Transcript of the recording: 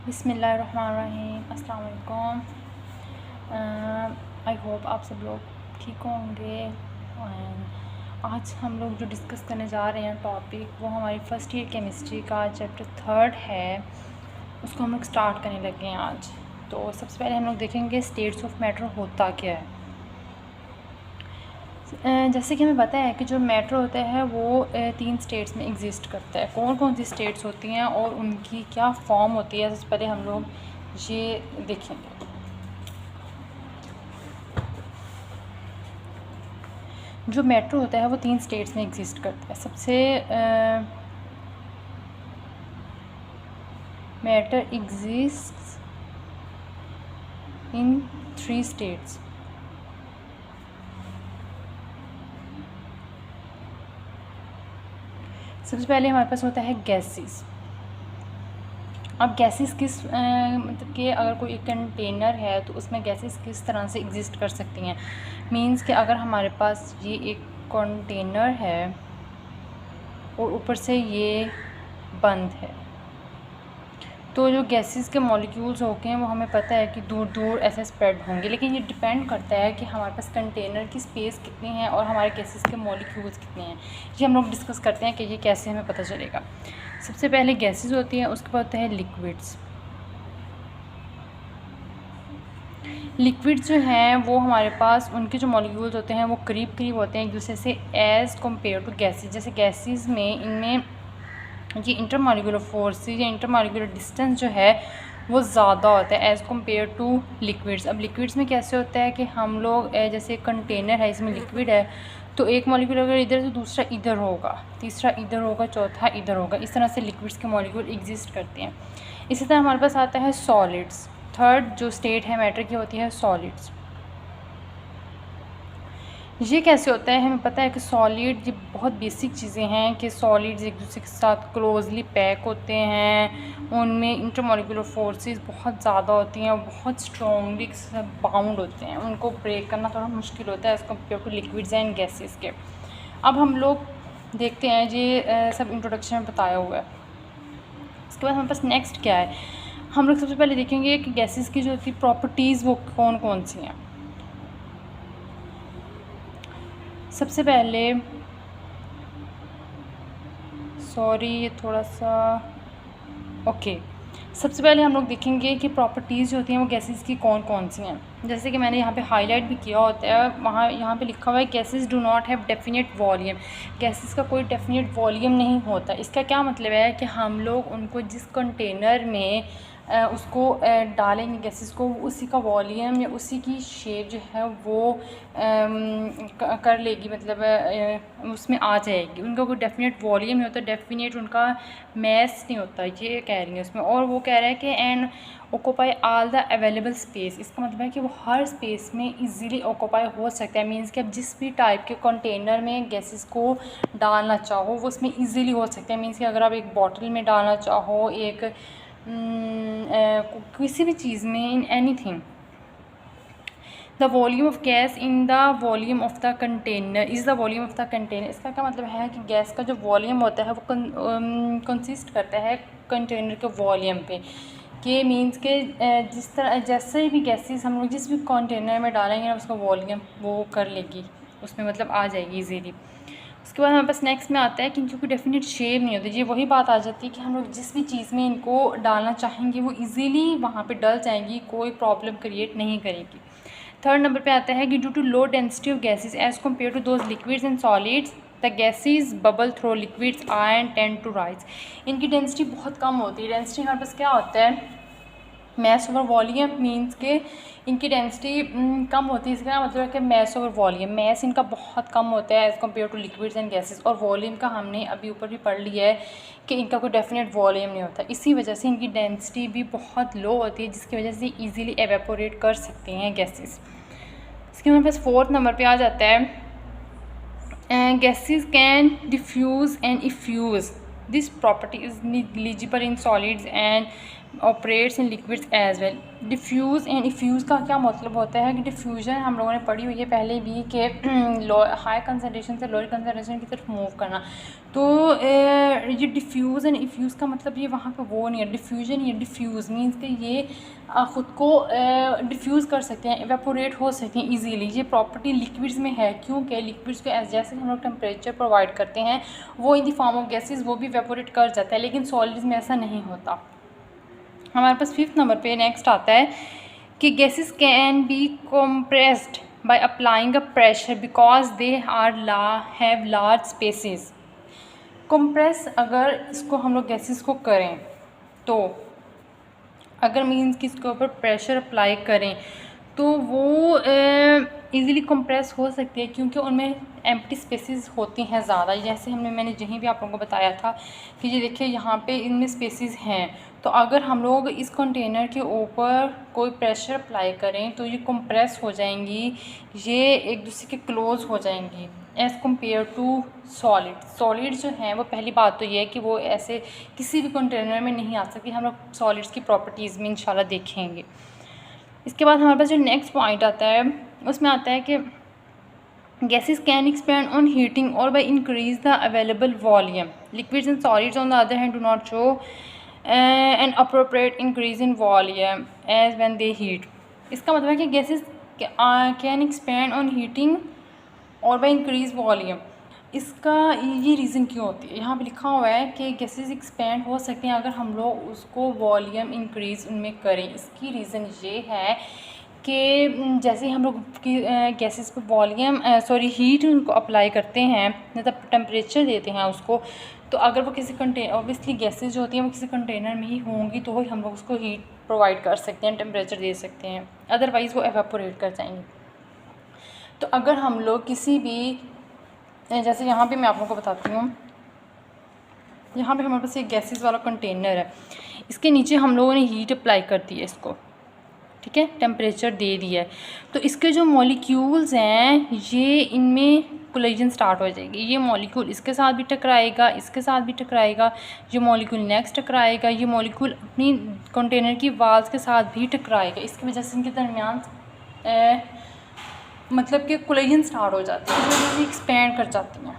बिस्मिल्लाहिर्रहमानिर्रहीम। अस्सलाम वालेकुम। आई होप आप सब लोग ठीक होंगे। आज हम लोग जो डिस्कस करने जा रहे हैं टॉपिक, वो हमारी फ़र्स्ट ईयर केमिस्ट्री का चैप्टर 3 है। उसको हम लोग स्टार्ट करने लगे हैं आज। तो सबसे पहले हम लोग देखेंगे स्टेट्स ऑफ मैटर होता क्या है। जैसे कि हमें पता है कि जो मैटर होता है वो 3 स्टेट्स में एग्जिस्ट करता है। कौन कौन सी स्टेट्स होती हैं और उनकी क्या फॉर्म होती है, सबसे पहले हम लोग ये देखेंगे। जो मैटर होता है वो 3 स्टेट्स में एग्जिस्ट करता है। सबसे मैटर एग्जिस्ट्स इन 3 स्टेट्स। सबसे पहले हमारे पास होता है गैसेस। अब गैसेस किस मतलब कि अगर कोई एक कंटेनर है तो उसमें गैसेस किस तरह से एग्जिस्ट कर सकती हैं। मींस कि अगर हमारे पास ये एक कंटेनर है और ऊपर से ये बंद है, तो जो गैसेस के मॉलिक्यूल्स होते हैं वो हमें पता है कि दूर दूर ऐसे स्प्रेड होंगे। लेकिन ये डिपेंड करता है कि हमारे पास कंटेनर की स्पेस कितनी है और हमारे गैसेस के मॉलिक्यूल्स कितने हैं। ये हम लोग डिस्कस करते हैं कि ये कैसे हमें पता चलेगा। सबसे पहले गैसेस होती हैं, उसके बाद होता है लिक्विड्स। लिक्विड्स जो हैं वो हमारे पास उनके जो मॉलिक्यूल्स होते हैं वो करीब करीब होते हैं एक दूसरे से एज़ कम्पेयर टू गैसेस। जैसे गैसेस में इनमें ये इंटरमॉलिक्यूलर फोर्सेस या इंटरमॉलिक्यूलर डिस्टेंस जो है वो ज़्यादा होता है एज़ कम्पेयर टू लिक्विड्स। अब लिक्विड्स में कैसे होता है कि हम लोग जैसे कंटेनर है, इसमें लिक्विड है, तो एक मॉलिक्यूल अगर इधर तो दूसरा इधर होगा, तीसरा इधर होगा, चौथा इधर होगा। इस तरह से लिक्विड्स के मॉलिक्यूल एग्जिस्ट करते हैं। इसी तरह हमारे पास आता है सॉलिड्स। थर्ड जो स्टेट है मैटर की होती है सॉलिड्स। ये कैसे होता है, हमें पता है कि सॉलिड ये बहुत बेसिक चीज़ें हैं कि सॉलिड्स एक दूसरे के साथ क्लोजली पैक होते हैं, उनमें इंटरमॉलिक्यूलर फोर्सेस बहुत ज़्यादा होती हैं और बहुत स्ट्रॉन्गली बाउंड होते हैं। उनको ब्रेक करना थोड़ा मुश्किल होता है as compare two liquids and gases के। अब हम लोग देखते हैं ये सब इंट्रोडक्शन में बताया हुआ है। इसके बाद हमारे पास नेक्स्ट क्या है, हम लोग सबसे पहले देखेंगे कि गैसेस की जो होती प्रॉपर्टीज़ वो कौन कौन सी हैं। सबसे पहले ये थोड़ा सा सबसे पहले हम लोग देखेंगे कि प्रॉपर्टीज़ जो होती हैं वो गैसेस की कौन कौन सी हैं। जैसे कि मैंने यहाँ पे हाईलाइट भी किया होता है, वहाँ यहाँ पे लिखा हुआ है gases do not have definite volume. Gases का कोई डेफिनेट वॉल्यूम नहीं होता। इसका क्या मतलब है कि हम लोग उनको जिस कंटेनर में उसको डालेंगे गैसेस को, उसी का वॉल्यूम या उसी की शेप जो है वो कर लेगी, मतलब उसमें आ जाएगी। उनका कोई डेफिनेट वॉल्यूम नहीं होता, डेफिनेट उनका मैस नहीं होता, ये कह रही है उसमें। और वो कह रहा है कि and occupy all the available space. इसका मतलब है कि वो हर स्पेस में इजीली ऑक्यूपाई हो सकता है। मींस कि आप जिस भी टाइप के कंटेनर में गैसेस को डालना चाहो वो उसमें इजीली हो सकता है। मींस कि अगर आप एक बॉटल में डालना चाहो, एक किसी भी चीज़ में, in anything, the volume of gas in the volume of the container is the volume of the container. इसका क्या मतलब है कि गैस का जो वॉल्यूम होता है वो कंसिस्ट करता है कंटेनर के वॉल्यूम पे। कि मींस के जिस तरह जैसे भी गैसेस हम लोग जिस भी कंटेनर में डालेंगे ना, उसका वॉल्यूम वो कर लेगी, उसमें मतलब आ जाएगी इजीली। उसके बाद हमारे पास नेक्स्ट में आता है कि इनकी कोई डेफिनेट शेप नहीं होती। ये वही बात आ जाती है कि हम लोग जिस भी चीज़ में इनको डालना चाहेंगे वो इजीली वहाँ पे डल जाएंगी, कोई प्रॉब्लम क्रिएट नहीं करेगी। थर्ड नंबर पे आता है कि due to low density of gases as compare to those liquids and solids the gases bubble through liquids ion tend to rise. इनकी डेंसिटी बहुत कम होती है। डेंसिटी हमारे पास क्या होता है, मैस ओवर वॉल्यूम। मींस के इनकी डेंसिटी कम होती है। इसका मतलब है कि मैस ओवर वॉल्यूम, मैस इनका बहुत कम होता है as compare two liquids and gases. और वॉल्यूम का हमने अभी ऊपर भी पढ़ लिया है कि इनका कोई डेफिनेट वॉल्यूम नहीं होता। इसी वजह से इनकी डेंसिटी भी बहुत लो होती है, जिसकी वजह से ईजिली एवेपोरेट कर सकते हैं गैसेस। इसके हमारे पास फोर्थ नंबर पे आ जाता है gases can diffuse and effuse this property is negligible in solids and operates in liquids as well. Diffuse and effuse का क्या मतलब होता है कि डिफ्यूजन हम लोगों ने पढ़ी हुई है पहले भी कि हाई कंसनट्रेशन से लोअर कंसनट्रेशन की तरफ मूव करना। तो ये डिफ्यूज़ एंड इफ्यूज़ का मतलब ये वहाँ पे वो नहीं है, डिफ्यूजन या डिफ्यूज़ मीन्स कि ये ख़ुद को डिफ्यूज़ कर सकते हैं, एवेपोरेट हो सकते हैं ईजीली। ये प्रॉपर्टी लिक्विड्स में है क्योंकि लिक्विड्स को जैसे हम लोग टेम्परेचर प्रोवाइड करते हैं वो in the form of gases वो भी एवेपोरेट कर जाता है, लेकिन सॉलिड्स में ऐसा नहीं होता। हमारे पास 5th नंबर पे नेक्स्ट आता है कि gases can be compressed by applying a pressure because they are have large spaces। Compress अगर इसको हम लोग गैसेस को करें तो अगर मीन्स कि इसके ऊपर प्रेशर अप्लाई करें तो वो इजीली कंप्रेस हो सकती है क्योंकि उनमें एम्प्टी स्पेसेस होती हैं ज़्यादा। जैसे मैंने जहीं भी आप लोगों को बताया था कि ये देखिए यहाँ पे इनमें स्पेसेस हैं, तो अगर हम लोग इस कंटेनर के ऊपर कोई प्रेशर अप्लाई करें तो ये कंप्रेस हो जाएंगी, ये एक दूसरे के क्लोज़ हो जाएंगी एज़ कम्पेयर टू सॉलिड जो हैं वो पहली बात तो ये है कि वो ऐसे किसी भी कंटेनर में नहीं आ सकती। हम लोग सॉलिड्स की प्रॉपर्टीज़ में इंशाल्लाह देखेंगे। इसके बाद हमारे पास जो नेक्स्ट पॉइंट आता है उसमें आता है कि gases can expand on heating और by increase the available volume. Liquids and solids on the other hand do not show an appropriate increase in volume as when they heat. इसका मतलब है कि gases can expand on heating और by increase volume. इसका ये reason क्यों होती है, यहाँ पे लिखा हुआ है कि गैसेस एक्सपैंड हो सकते हैं अगर हम लोग उसको वॉल्यूम इंक्रीज़ उनमें करें। इसकी रीज़न ये है कि जैसे हम लोग गैसेस पे वॉल्यूम हीट उनको अप्लाई करते हैं, मतलब टेम्परेचर देते हैं उसको, तो अगर वो किसी कंटेनर ऑब्वियसली गैसेस जो होती हैं वो किसी कंटेनर में ही होंगी तो ही हम लोग उसको हीट प्रोवाइड कर सकते हैं, टेम्परेचर दे सकते हैं, अदरवाइज़ वो एवेपोरेट कर जाएंगे। तो अगर हम लोग किसी भी जैसे यहाँ पे मैं आप लोगों को बताती हूँ, यहाँ पे हमारे पास एक गैसेस वाला कंटेनर है, इसके नीचे हम लोगों ने हीट अप्लाई कर दी है इसको, ठीक है, टेम्परेचर दे दिया है, तो इसके जो मॉलिक्यूल्स हैं ये इनमें कोलिजन स्टार्ट हो जाएगी। ये मॉलिक्यूल इसके साथ भी टकराएगा, इसके साथ भी टकराएगा, ये मॉलिक्यूल नेक्स्ट टकराएगा, ये मॉलिक्यूल अपनी कंटेनर की वाल्स के साथ भी टकराएगा। इसकी वजह से इनके दरमियान मतलब कि कोलिजन स्टार्ट हो जाती है, जो एक्सपैंड कर जाती हैं।